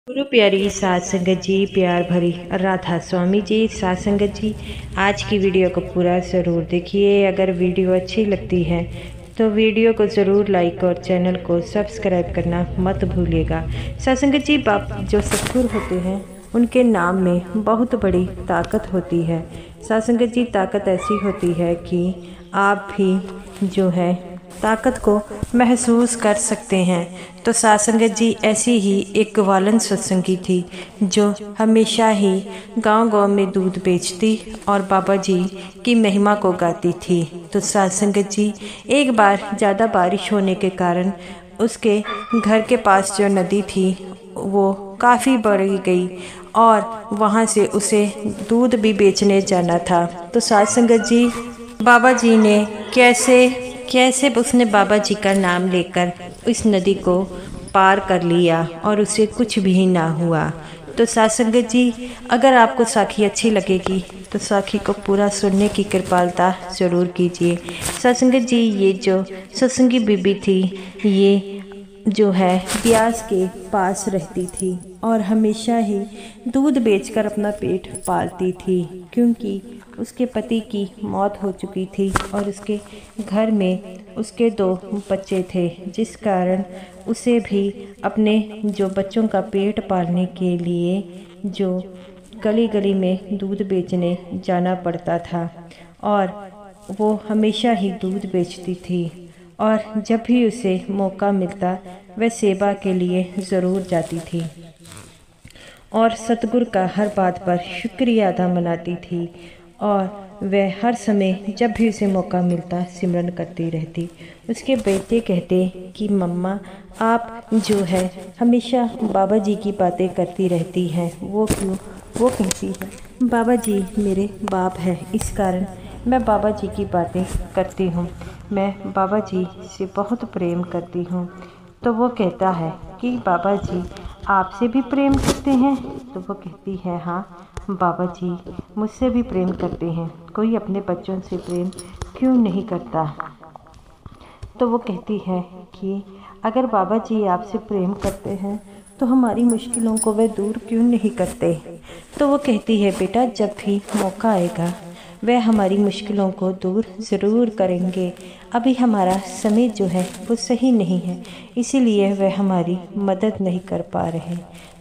गुरु प्यारी सात संगत जी, प्यार भरी राधा स्वामी जी, सात संगत जी, आज की वीडियो को पूरा ज़रूर देखिए। अगर वीडियो अच्छी लगती है तो वीडियो को ज़रूर लाइक और चैनल को सब्सक्राइब करना मत भूलिएगा। सात संगत जी, बाप जो सतगुरु होते हैं उनके नाम में बहुत बड़ी ताकत होती है। सात संगत जी, ताकत ऐसी होती है कि आप भी जो है ताकत को महसूस कर सकते हैं। तो सात संगत जी, ऐसी ही एक ग्वालन सत्संगी थी जो हमेशा ही गांव-गांव में दूध बेचती और बाबा जी की महिमा को गाती थी। तो सात संगत जी, एक बार ज़्यादा बारिश होने के कारण उसके घर के पास जो नदी थी वो काफ़ी बढ़ गई और वहाँ से उसे दूध भी बेचने जाना था। तो सात संगत जी, बाबा जी ने कैसे उसने बाबा जी का नाम लेकर इस नदी को पार कर लिया और उसे कुछ भी ना हुआ। तो सात संगत जी, अगर आपको साखी अच्छी लगेगी तो साखी को पूरा सुनने की कृपालता ज़रूर कीजिए। सात संगत जी, ये जो सत्संगी बीबी थी ये जो है ब्यास के पास रहती थी और हमेशा ही दूध बेचकर अपना पेट पालती थी, क्योंकि उसके पति की मौत हो चुकी थी और उसके घर में उसके 2 बच्चे थे, जिस कारण उसे भी अपने जो बच्चों का पेट पालने के लिए जो गली गली में दूध बेचने जाना पड़ता था और वो हमेशा ही दूध बेचती थी और जब भी उसे मौका मिलता वह सेवा के लिए ज़रूर जाती थी और सतगुरु का हर बात पर शुक्रिया अदा मनाती थी और वह हर समय जब भी उसे मौका मिलता सिमरन करती रहती। उसके बेटे कहते कि मम्मा, आप जो है हमेशा बाबा जी की बातें करती रहती हैं, वो क्यों? वो कहती है, बाबा जी मेरे बाप हैं, इस कारण मैं बाबा जी की बातें करती हूँ, मैं बाबा जी से बहुत प्रेम करती हूँ। तो वो कहता है कि बाबा जी आपसे भी प्रेम करते हैं? तो वो कहती है, हाँ बाबा जी मुझसे भी प्रेम करते हैं, कोई अपने बच्चों से प्रेम क्यों नहीं करता। तो वो कहती है कि अगर बाबा जी आपसे प्रेम करते हैं तो हमारी मुश्किलों को वह दूर क्यों नहीं करते। तो वो कहती है, बेटा जब भी मौका आएगा वह हमारी मुश्किलों को दूर ज़रूर करेंगे, अभी हमारा समय जो है वो सही नहीं है, इसीलिए वह हमारी मदद नहीं कर पा रहे।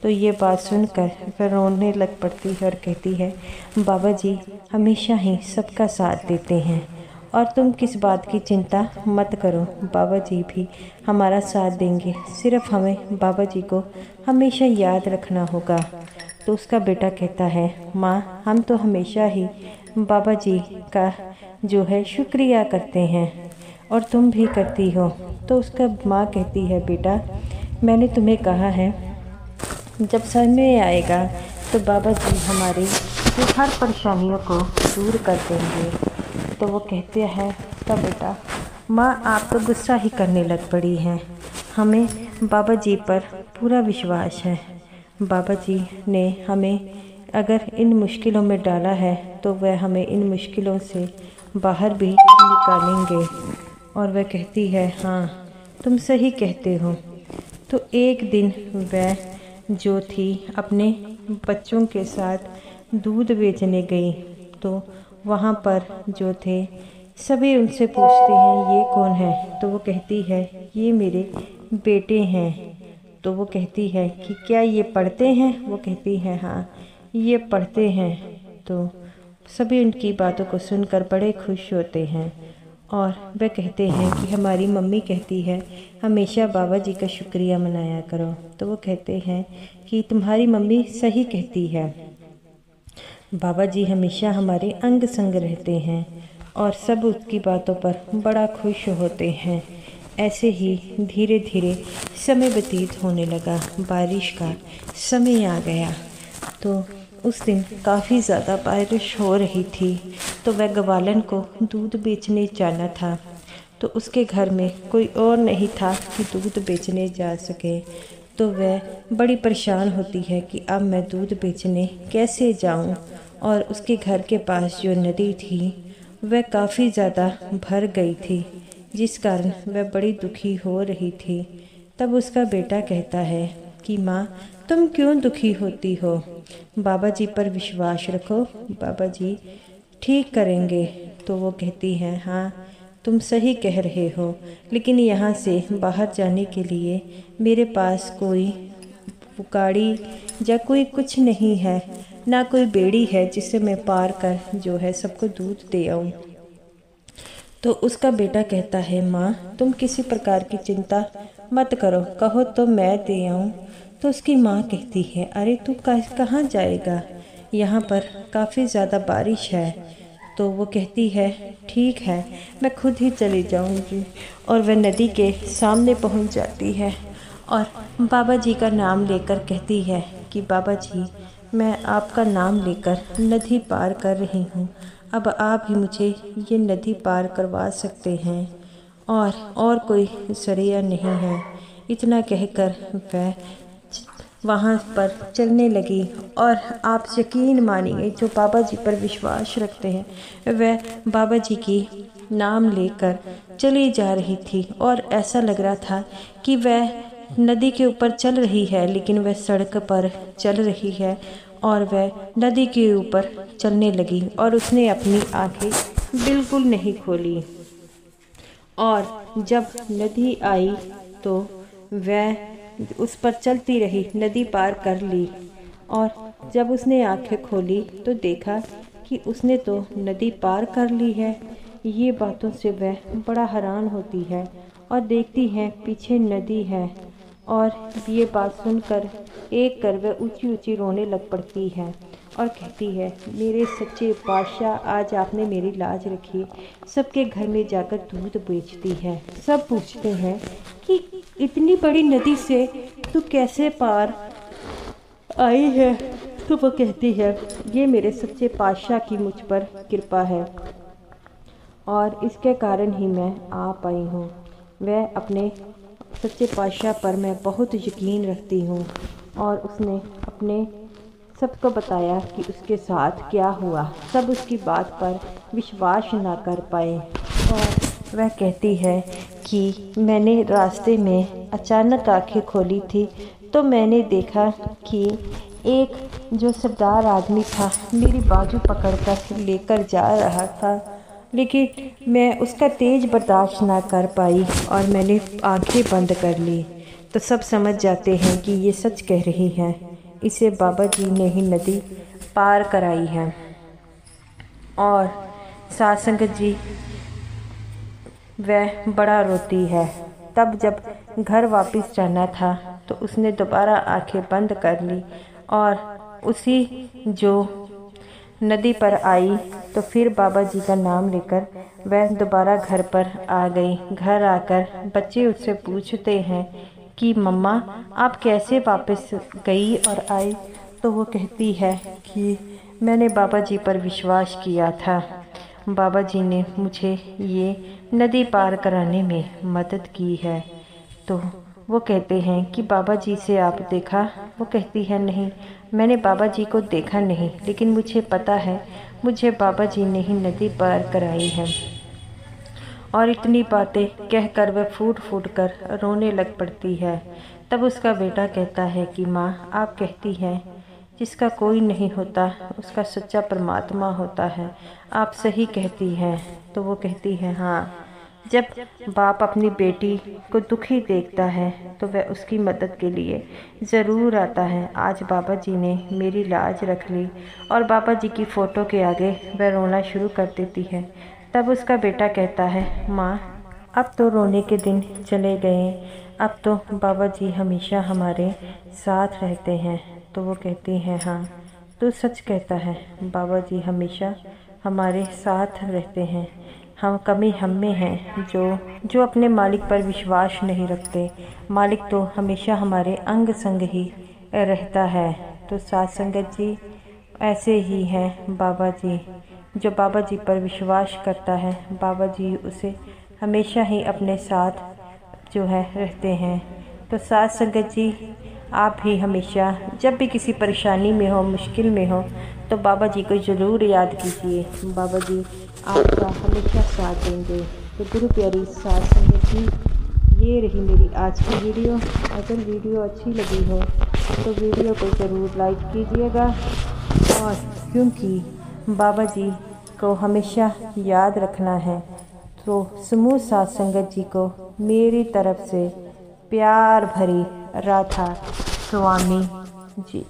तो ये बात सुनकर वह रोने लग पड़ती है और कहती है, बाबा जी हमेशा ही सबका साथ देते हैं और तुम किस बात की चिंता मत करो, बाबा जी भी हमारा साथ देंगे, सिर्फ हमें बाबा जी को हमेशा याद रखना होगा। तो उसका बेटा कहता है, माँ हम तो हमेशा ही बाबा जी का जो है शुक्रिया करते हैं और तुम भी करती हो। तो उसका माँ कहती है, बेटा मैंने तुम्हें कहा है जब समय आएगा तो बाबा जी हमारी हर परेशानियों को दूर कर देंगे। तो वो कहते हैं उसका बेटा, माँ आप तो गुस्सा ही करने लग पड़ी हैं, हमें बाबा जी पर पूरा विश्वास है, बाबा जी ने हमें अगर इन मुश्किलों में डाला है तो वह हमें इन मुश्किलों से बाहर भी निकालेंगे। और वह कहती है, हाँ तुम सही कहते हो। तो एक दिन वह जो थी अपने बच्चों के साथ दूध बेचने गई, तो वहाँ पर जो थे सभी उनसे पूछते हैं ये कौन है। तो वो कहती है ये मेरे बेटे हैं। तो वो कहती है कि क्या ये पढ़ते हैं? वो कहती है हाँ ये पढ़ते हैं। तो सभी उनकी बातों को सुनकर बड़े खुश होते हैं और वे कहते हैं कि हमारी मम्मी कहती है हमेशा बाबा जी का शुक्रिया मनाया करो। तो वो कहते हैं कि तुम्हारी मम्मी सही कहती है, बाबा जी हमेशा हमारे अंग संग रहते हैं और सब उसकी बातों पर बड़ा खुश होते हैं। ऐसे ही धीरे धीरे समय व्यतीत होने लगा, बारिश का समय आ गया। तो उस दिन काफ़ी ज़्यादा बारिश हो रही थी, तो वह ग्वालन को दूध बेचने जाना था। तो उसके घर में कोई और नहीं था कि दूध बेचने जा सके। तो वह बड़ी परेशान होती है कि अब मैं दूध बेचने कैसे जाऊं। और उसके घर के पास जो नदी थी वह काफ़ी ज़्यादा भर गई थी, जिस कारण वह बड़ी दुखी हो रही थी। तब उसका बेटा कहता है कि माँ तुम क्यों दुखी होती हो? बाबा जी पर विश्वास रखो, बाबा जी ठीक करेंगे। तो वो कहती है, हाँ तुम सही कह रहे हो, लेकिन यहाँ से बाहर जाने के लिए मेरे पास कोई गाड़ी या कोई कुछ नहीं है, ना कोई बेड़ी है जिससे मैं पार कर जो है सबको दूध दे आऊँ। तो उसका बेटा कहता है, माँ तुम किसी प्रकार की चिंता मत करो, कहो तो मैं दे आऊँ। तो उसकी माँ कहती है, अरे तू कहाँ जाएगा, यहाँ पर काफ़ी ज़्यादा बारिश है। तो वो कहती है, ठीक है मैं खुद ही चली जाऊँगी। और वह नदी के सामने पहुँच जाती है और बाबा जी का नाम लेकर कहती है कि बाबा जी मैं आपका नाम लेकर नदी पार कर रही हूँ, अब आप ही मुझे ये नदी पार करवा सकते हैं और कोई जरिया नहीं है। इतना कहकर वह वहाँ पर चलने लगी और आप यकीन मानिए जो बाबा जी पर विश्वास रखते हैं वह बाबा जी की नाम लेकर चली जा रही थी और ऐसा लग रहा था कि वह नदी के ऊपर चल रही है, लेकिन वह सड़क पर चल रही है और वह नदी के ऊपर चलने लगी और उसने अपनी आंखें बिल्कुल नहीं खोली। और जब नदी आई तो वह उस पर चलती रही, नदी पार कर ली। और जब उसने आंखें खोली तो देखा कि उसने तो नदी पार कर ली है। ये बातों से वह बड़ा हैरान होती है और देखती है पीछे नदी है। और ये बात सुनकर एक कर वह ऊंची ऊंची रोने लग पड़ती है और कहती है, मेरे सच्चे पातशाह आज आपने मेरी लाज रखी। सबके घर में जाकर दूध बेचती है, सब पूछते हैं कि इतनी बड़ी नदी से तू कैसे पार आई है। तो वो कहती है, ये मेरे सच्चे पातशाह की मुझ पर कृपा है और इसके कारण ही मैं आ पाई हूँ। वह अपने सच्चे पातशाह पर मैं बहुत यकीन रखती हूँ। और उसने अपने सबको बताया कि उसके साथ क्या हुआ। सब उसकी बात पर विश्वास ना कर पाए और वह कहती है कि मैंने रास्ते में अचानक आंखें खोली थी तो मैंने देखा कि एक जो सरदार आदमी था मेरी बाजू पकड़कर लेकर जा रहा था, लेकिन मैं उसका तेज बर्दाश्त ना कर पाई और मैंने आंखें बंद कर ली। तो सब समझ जाते हैं कि ये सच कह रही है, इसे बाबा जी ने ही नदी पार कराई है। और साध संगत जी वह बड़ा रोती है। तब जब घर वापस जाना था तो उसने दोबारा आंखें बंद कर ली और उसी जो नदी पर आई तो फिर बाबा जी का नाम लेकर वह दोबारा घर पर आ गई। घर आकर बच्चे उससे पूछते हैं कि मम्मा आप कैसे वापस गई और आई। तो वो कहती है कि मैंने बाबा जी पर विश्वास किया था, बाबा जी ने मुझे ये नदी पार कराने में मदद की है। तो वो कहते हैं कि बाबा जी से आप देखा। वो कहती है, नहीं मैंने बाबा जी को देखा नहीं, लेकिन मुझे पता है मुझे बाबा जी ने ही नदी पार कराई है। और इतनी बातें कहकर वह फूट फूट कर रोने लग पड़ती है। तब उसका बेटा कहता है कि माँ आप कहती हैं जिसका कोई नहीं होता उसका सच्चा परमात्मा होता है, आप सही कहती हैं। तो वो कहती है, हाँ जब बाप अपनी बेटी को दुखी देखता है तो वह उसकी मदद के लिए ज़रूर आता है। आज बाबा जी ने मेरी लाज रख ली। और बाबा जी की फ़ोटो के आगे वह रोना शुरू कर देती है। तब उसका बेटा कहता है, माँ अब तो रोने के दिन चले गए, अब तो बाबा जी हमेशा हमारे साथ रहते हैं। तो वो कहती हैं, हाँ तू सच कहता है, बाबा जी हमेशा हमारे साथ रहते हैं। हम कमी हम में हैं जो अपने मालिक पर विश्वास नहीं रखते। मालिक तो हमेशा हमारे अंग संग ही रहता है। तो साध संगत जी ऐसे ही हैं बाबा जी। जो बाबा जी पर विश्वास करता है बाबा जी उसे हमेशा ही अपने साथ जो है रहते हैं। तो साध संगत जी आप भी हमेशा जब भी किसी परेशानी में हो, मुश्किल में हो, तो बाबा जी को ज़रूर याद कीजिए। बाबा जी आपका हमेशा साथ देंगे। तो गुरु प्यारी साध संगत जी, ये रही मेरी आज की वीडियो। अगर वीडियो अच्छी लगी हो तो वीडियो को ज़रूर लाइक कीजिएगा। और क्योंकि बाबा जी को हमेशा याद रखना है, तो समूह साथ संगत जी को मेरी तरफ से प्यार भरी राधा स्वामी जी।